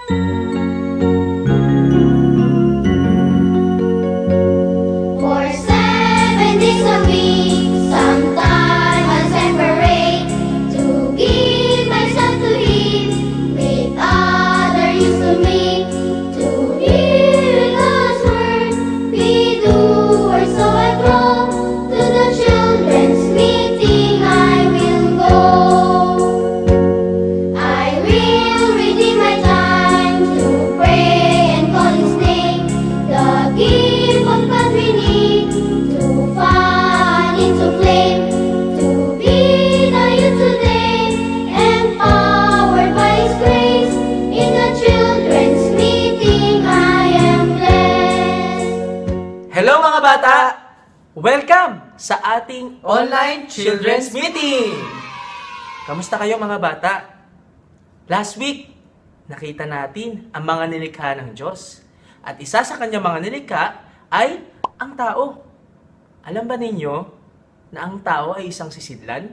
For 7 days a week, sometime I'll separate to give myself to Him with other used to me. To hear God's word, we do, or so I grow. To the children's meeting I will go. I will redeem my time to pray and call His name. The gift of God we need to fan into flame. To be the youth today, empowered by His grace. In the children's meeting I am blessed. Hello mga bata! Welcome sa ating online children's meeting! Kamusta kayo mga bata? Last week, nakita natin ang mga nilikha ng Diyos. At isa sa kanyang mga nilikha ay ang tao. Alam ba ninyo na ang tao ay isang sisidlan?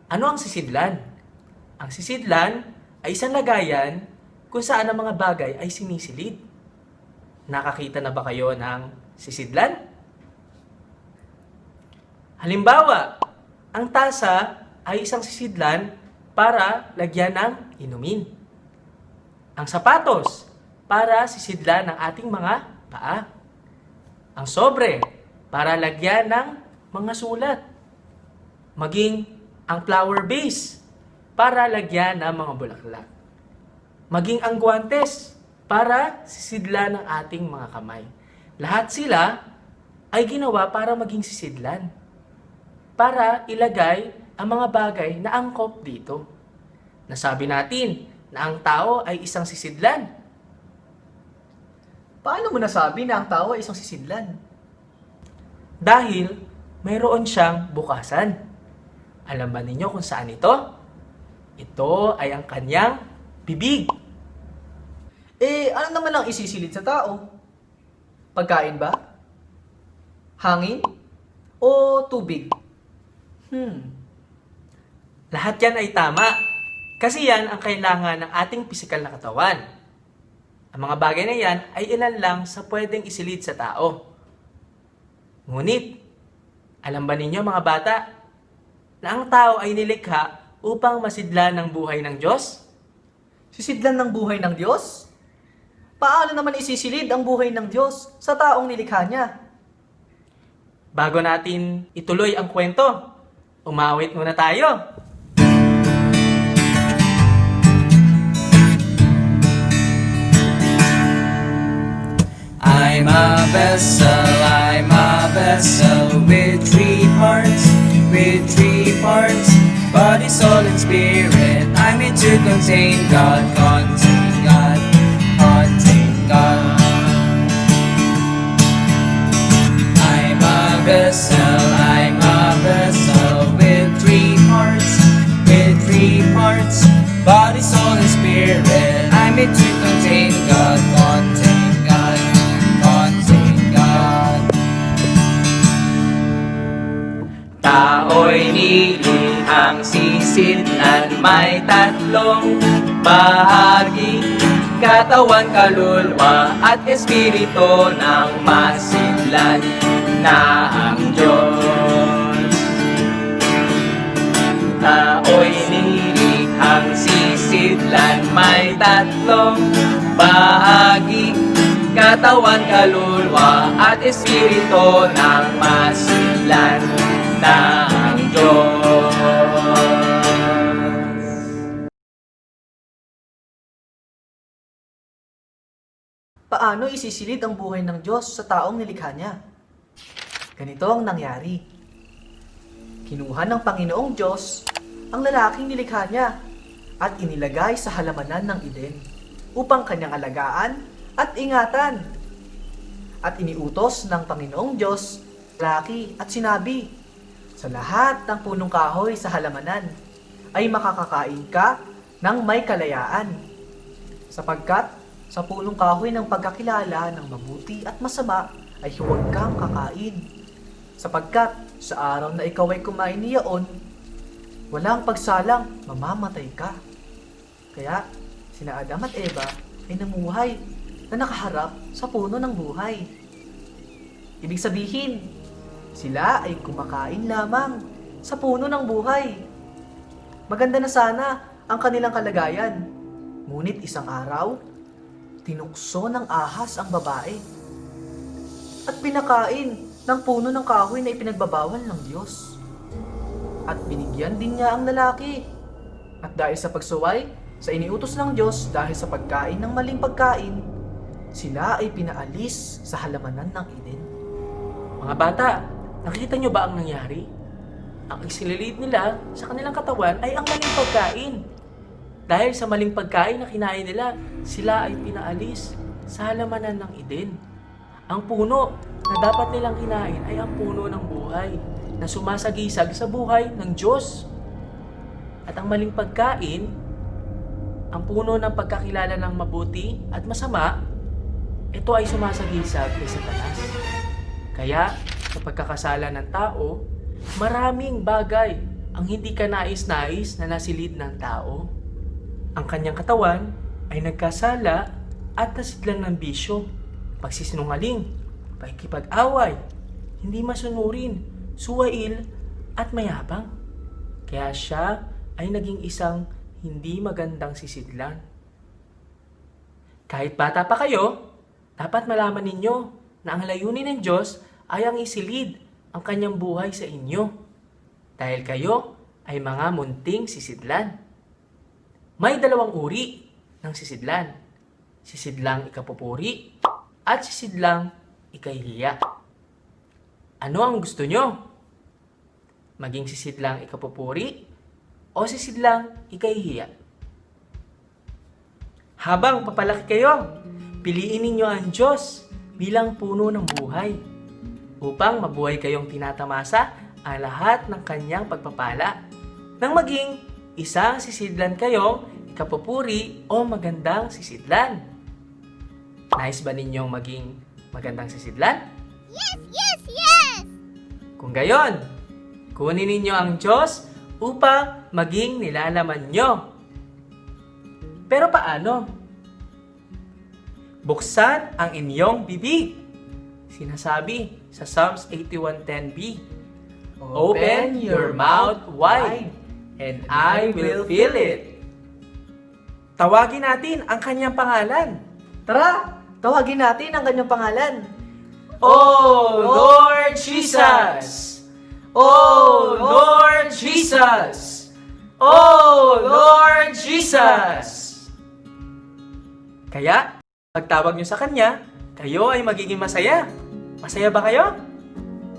Ano ang sisidlan? Ang sisidlan ay isang lagayan kung saan ang mga bagay ay sinisilid. Nakakita na ba kayo ng sisidlan? Halimbawa, ang tasa ay isang sisidlan para lagyan ng inumin. Ang sapatos para sisidlan ng ating mga paa. Ang sobre para lagyan ng mga sulat. Maging ang flower vase para lagyan ng mga bulaklak. Maging ang guwantes para sisidlan ng ating mga kamay. Lahat sila ay ginawa para maging sisidlan. Para ilagay ang mga bagay na angkop dito. Nasabi natin na ang tao ay isang sisidlan. Paano mo nasabi na ang tao ay isang sisidlan? Dahil mayroon siyang bukasan. Alam ba ninyo kung saan ito? Ito ay ang kanyang bibig. Ano naman ang isisilid sa tao? Pagkain ba? Hangin? O tubig? Lahat yan ay tama. Kasi yan ang kailangan ng ating pisikal na katawan. Ang mga bagay na yan ay ilan lang sa pwedeng isilid sa tao. Ngunit, alam ba ninyo mga bata, na ang tao ay nilikha upang masidlan ng buhay ng Diyos? Sisidlan ng buhay ng Diyos? Paano naman isisilid ang buhay ng Diyos sa taong nilikha niya? Bago natin ituloy ang kwento, umawit muna tayo. I'm a vessel with three parts, body, soul, and spirit. I'm meant to contain God, contain God, contain God. I'm a vessel with three parts, body, soul, and spirit. I'm meant to contain God, contain God, contain God. Tao'y nilihang sisidlan, may tatlong bahagi: katawan, kaluluwa, at espiritu ng masidlan na ang Diyos. Tao'y nilihang sisidlan, may tatlong bahagi: katawan, kaluluwa, at espiritu ng masidlan na ang Diyos. Paano isisilid ang buhay ng Diyos sa taong nilikha niya? Ganito ang nangyari. Kinuha ng Panginoong Diyos ang lalaking nilikha niya at inilagay sa halamanan ng Eden upang kanyang alagaan at ingatan. At iniutos ng Panginoong Diyos lalaki at sinabi, sa lahat ng punong kahoy sa halamanan ay makakakain ka ng may kalayaan. Sapagkat sa punong kahoy ng pagkakilala ng mabuti at masama ay huwag kang kakain. Sapagkat sa araw na ikaw ay kumain niyaon, walang pagsalang mamamatay ka. Kaya sina Adam at Eva ay namuhay na nakaharap sa puno ng buhay. Ibig sabihin, sila ay kumakain lamang sa puno ng buhay. Maganda na sana ang kanilang kalagayan. Ngunit isang araw, tinukso ng ahas ang babae at pinakain ng puno ng kahoy na ipinagbabawal ng Diyos. At binigyan din niya ang lalaki. At dahil sa pagsuway sa iniutos ng Diyos dahil sa pagkain ng maling pagkain, sila ay pinaalis sa halamanan ng Eden. Mga bata, nakita nyo ba ang nangyari? Ang isinilid nila sa kanilang katawan ay ang maling pagkain. Dahil sa maling pagkain na kinain nila, sila ay pinaalis sa halamanan ng Eden. Ang puno na dapat nilang kinain ay ang puno ng buhay na sumasagisag sa buhay ng Diyos. At ang maling pagkain, ang puno ng pagkakilala ng mabuti at masama, ito ay sumasagisag kay Satanas. Kaya, sa pagkakasala ng tao, maraming bagay ang hindi kanais-nais na nasilid ng tao. Ang kanyang katawan ay nagkasala at nasidlang ng bisyo, pagsisinungaling, pakikipag-away, hindi masunurin, suwail at mayabang. Kaya siya ay naging isang hindi magandang sisidlan. Kahit bata pa kayo, dapat malaman ninyo na ang layunin ng Diyos ay ang isilid ang kanyang buhay sa inyo. Dahil kayo ay mga munting sisidlan. May dalawang uri ng sisidlan. Sisidlang ikapupuri at sisidlang ikahihiya. Ano ang gusto nyo? Maging sisidlang ikapupuri o sisidlang ikahihiya? Habang papalaki kayo, piliin ninyo ang Diyos bilang puno ng buhay upang mabuhay kayong tinatamasa ang lahat ng kanyang pagpapala nang maging isang sisidlan kayong ikapupuri o magandang sisidlan. Nais ba ninyong maging magandang sisidlan? Yes, yes, yes! Kung gayon, kunin ninyo ang Diyos upang maging nilalaman nyo. Pero paano? Buksan ang inyong bibig. Sinasabi sa Psalms 81:10b, Open your mouth wide, and I will fill it. Tawagin natin ang kanyang pangalan. Tara, tawagin natin ang kanyang pangalan. Oh Lord Jesus! Oh Lord Jesus! Oh Lord Jesus! Kaya, pagtawag nyo sa Kanya, kayo ay magiging masaya. Masaya ba kayo?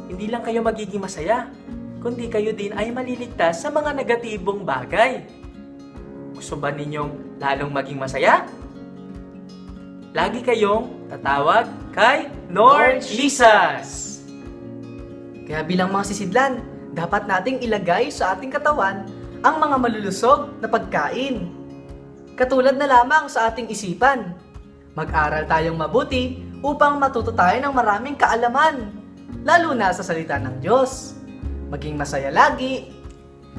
Hindi lang kayo magiging masaya, kundi kayo din ay maliligtas sa mga negatibong bagay. Gusto ba ninyong lalong maging masaya? Lagi kayong tatawag kay Lord Jesus. Kaya bilang mga sisidlan, dapat nating ilagay sa ating katawan ang mga malulusog na pagkain. Katulad na lamang sa ating isipan. Mag-aral tayong mabuti upang matuto tayo ng maraming kaalaman, lalo na sa salita ng Diyos. Maging masaya lagi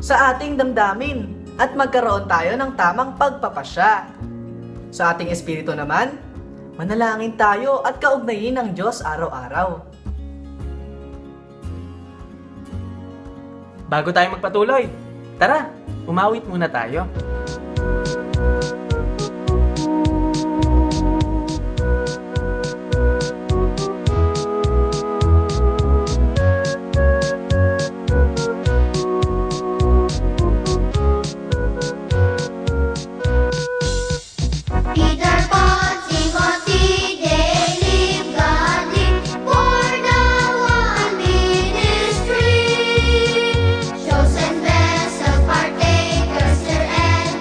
sa ating damdamin at magkaroon tayo ng tamang pagpapasya. Sa ating espiritu naman, manalangin tayo at kaugnayin ng Diyos araw-araw. Bago tayo magpatuloy, tara, umawit muna tayo. Peter, Paul, Timothy, they live godly for the one ministry. Chosen vessels, partakers, their and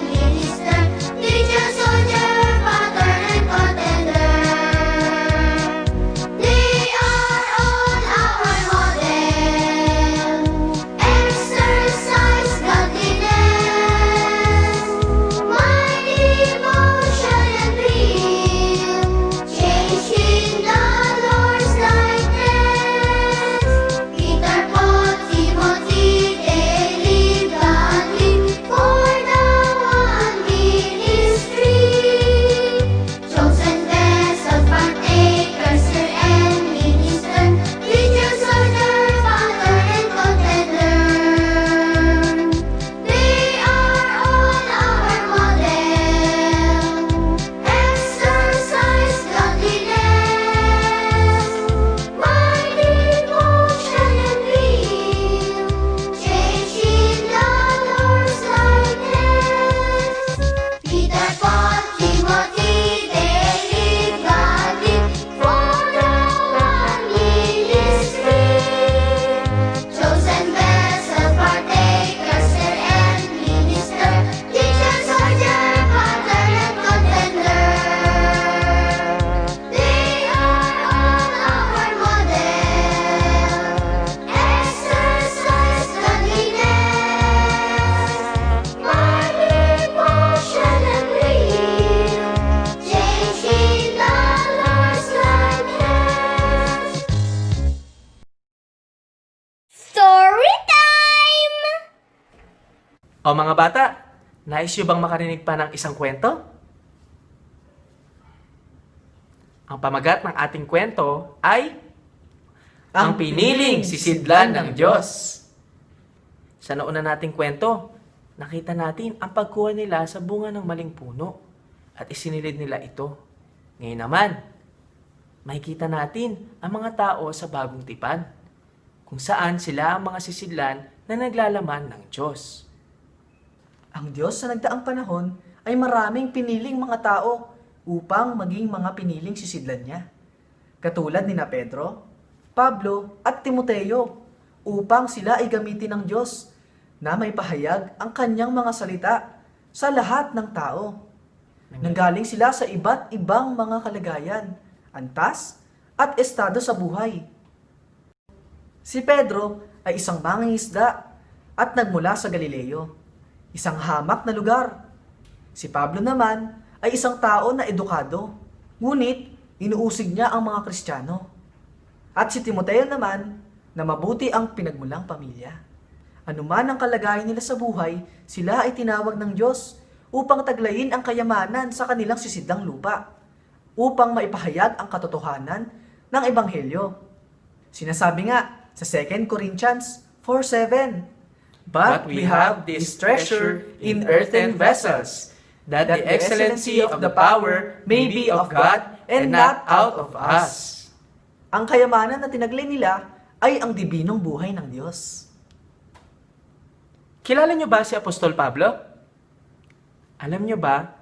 O mga bata, nais nyo bang makarinig pa ng isang kwento? Ang pamagat ng ating kwento ay Ang Piniling Sisidlan ng Diyos. Sa nauna nating kwento, nakita natin ang pagkuha nila sa bunga ng maling puno at isinilid nila ito. Ngayon naman, makikita natin ang mga tao sa bagong tipan, kung saan sila ang mga sisidlan na naglalaman ng Diyos. Ang Diyos sa nagdaang panahon ay maraming piniling mga tao upang maging mga piniling sisidlan niya. Katulad ni na Pedro, Pablo at Timoteo upang sila ay gamitin ng Diyos na may pahayag ang kanyang mga salita sa lahat ng tao. Nanggaling sila sa iba't ibang mga kalagayan, antas at estado sa buhay. Si Pedro ay isang mangingisda at nagmula sa Galileo, isang hamak na lugar. Si Pablo naman ay isang tao na edukado, ngunit inuusig niya ang mga Kristiyano. At si Timoteo naman na mabuti ang pinagmulang pamilya. Anuman ang kalagayan nila sa buhay, sila ay tinawag ng Diyos upang taglayin ang kayamanan sa kanilang sisidlang lupa, upang maipahayag ang katotohanan ng Ebanghelyo. Sinasabi nga sa 2 Corinthians 4:7, But we have this treasure in earthen vessels, that the excellency of the power may be of God and not out of us. Ang kayamanan na tinaglay nila ay ang dibinong buhay ng Diyos. Kilala nyo ba si Apostol Pablo? Alam nyo ba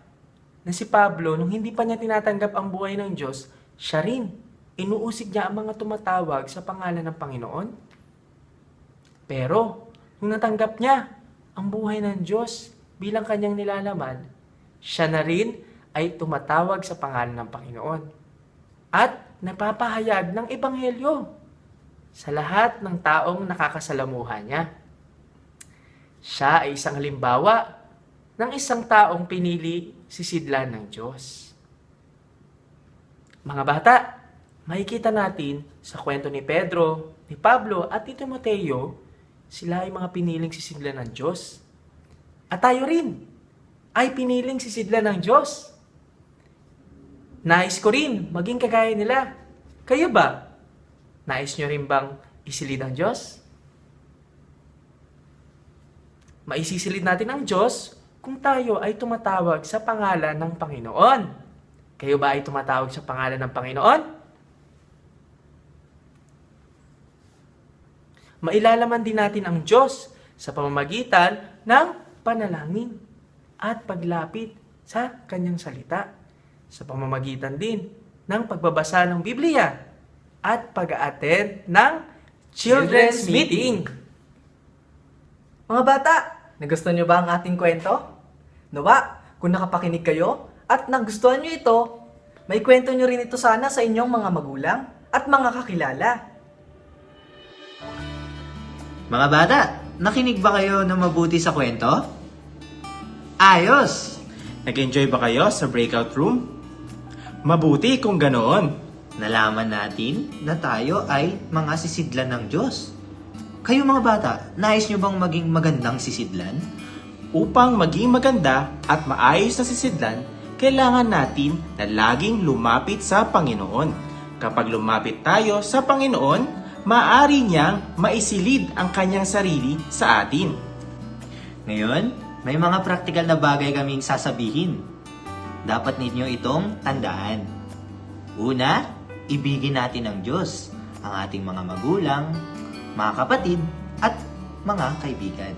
na si Pablo, nung hindi pa niya tinatanggap ang buhay ng Diyos, siya rin, inuusig niya ang mga tumatawag sa pangalan ng Panginoon? Pero, nung natanggap niya ang buhay ng Diyos bilang kanyang nilalaman, siya na rin ay tumatawag sa pangalan ng Panginoon at napapahayag ng Ebanghelyo sa lahat ng taong nakakasalamuha niya. Siya ay isang halimbawa ng isang taong pinili sisidlan ng Diyos. Mga bata, makikita natin sa kwento ni Pedro, ni Pablo at ni Timoteo, sila ay mga piniling sisidlan ng Diyos. At tayo rin ay piniling sisidlan ng Diyos. Nais ko rin maging kagaya nila. Kayo ba? Nais nyo rin bang isilid ang Diyos? Maisisilid natin ang Diyos kung tayo ay tumatawag sa pangalan ng Panginoon. Kayo ba ay tumatawag sa pangalan ng Panginoon? Mailalaman din natin ang Diyos sa pamamagitan ng panalangin at paglapit sa Kanyang salita. Sa pamamagitan din ng pagbabasa ng Biblia at pag-a-attend ng Children's Meeting. Mga bata, nagustuhan niyo ba ang ating kwento? Nawa, kung nakapakinig kayo at nagustuhan niyo ito, may kwento niyo rin ito sana sa inyong mga magulang at mga kakilala. Mga bata, nakinig ba kayo ng mabuti sa kwento? Ayos! Nag-enjoy ba kayo sa breakout room? Mabuti kung ganoon. Nalaman natin na tayo ay mga sisidlan ng Diyos. Kayo mga bata, nais nyo bang maging magandang sisidlan? Upang maging maganda at maayos na sisidlan, kailangan natin na laging lumapit sa Panginoon. Kapag lumapit tayo sa Panginoon, maaari niyang maisilid ang kanyang sarili sa atin. Ngayon, may mga praktikal na bagay kaming sasabihin. Dapat ninyo itong tandaan. Una, ibigin natin ng Diyos ang ating mga magulang, mga kapatid, at mga kaibigan.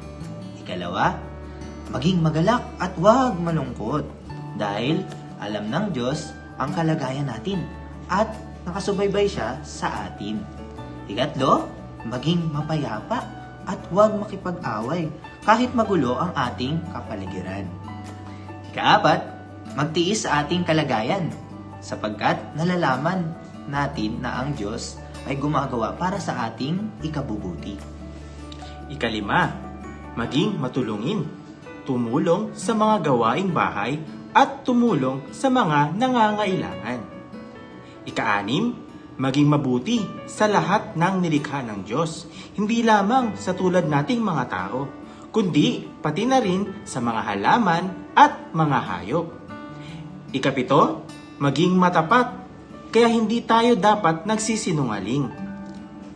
Ikalawa, maging magalak at huwag malungkot dahil alam ng Diyos ang kalagayan natin at nakasubaybay siya sa atin. Ikatlo, maging mapayapa at huwag makipag-away kahit magulo ang ating kapaligiran. Ikaapat, magtiis sa ating kalagayan sapagkat nalalaman natin na ang Diyos ay gumagawa para sa ating ikabubuti. Ikalima, maging matulungin, tumulong sa mga gawaing bahay at tumulong sa mga nangangailangan. Ikaanim, maging mabuti sa lahat ng nilikha ng Diyos, hindi lamang sa tulad nating mga tao, kundi pati na rin sa mga halaman at mga hayop. Ikapito, maging matapat, kaya hindi tayo dapat nagsisinungaling.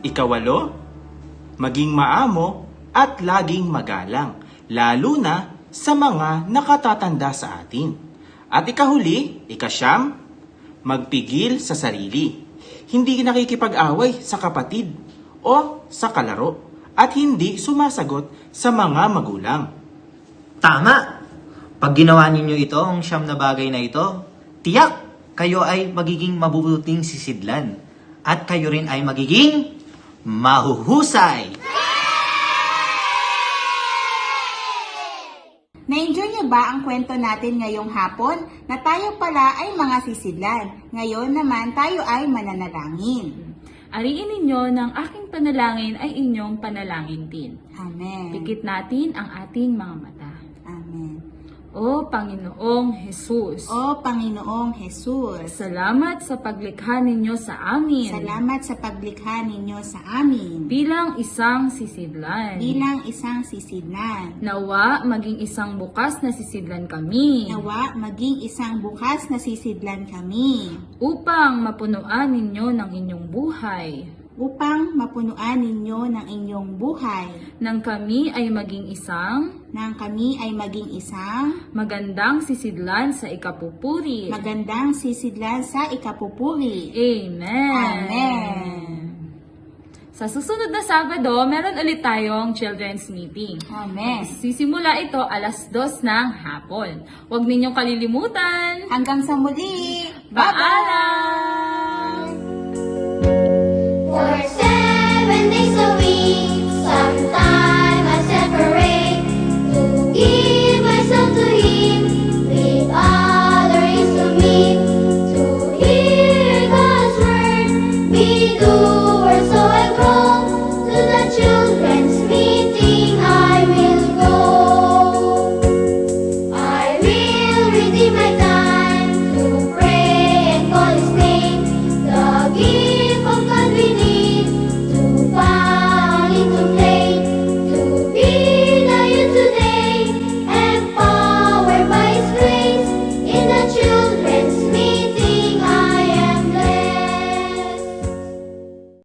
Ikawalo, maging maamo at laging magalang, lalo na sa mga nakatatanda sa atin. At ikahuli, ikasyam, magpigil sa sarili. Hindi nakikipag-away sa kapatid o sa kalaro at hindi sumasagot sa mga magulang. Tama! Pag ginawa ninyo ito, ang siyam na bagay na ito, tiyak kayo ay magiging mabubuting sisidlan at kayo rin ay magiging mahuhusay. Na-enjoy niyo ba ang kwento natin ngayong hapon na tayo pala ay mga sisidlan? Ngayon naman tayo ay mananalangin. Ariin ninyo ng aking panalangin ay inyong panalangin din. Amen. Pikit natin ang ating mga mata. Amen. O Panginoong Jesus, O Panginoong Jesus, salamat sa paglikha ninyo sa amin salamat sa paglikha ninyo sa amin. bilang isang sisidlan. Bilang isang sisidlan. Nawa maging isang bukas na sisidlan kami Nawa maging isang bukas na sisidlan kami upang mapunuan ninyo ng inyong buhay. upang mapunuan ninyo ng inyong buhay Nang kami ay maging isang nang kami ay maging isang magandang sisidlan sa ikapupuri. magandang sisidlan sa ikapupuri. Amen. Amen. Sa susunod na Sabado, meron ulit tayong children's meeting. Amen. Sisimula ito alas 2 ng hapon. Huwag ninyong kalilimutan. Hanggang sa muli. Paalam!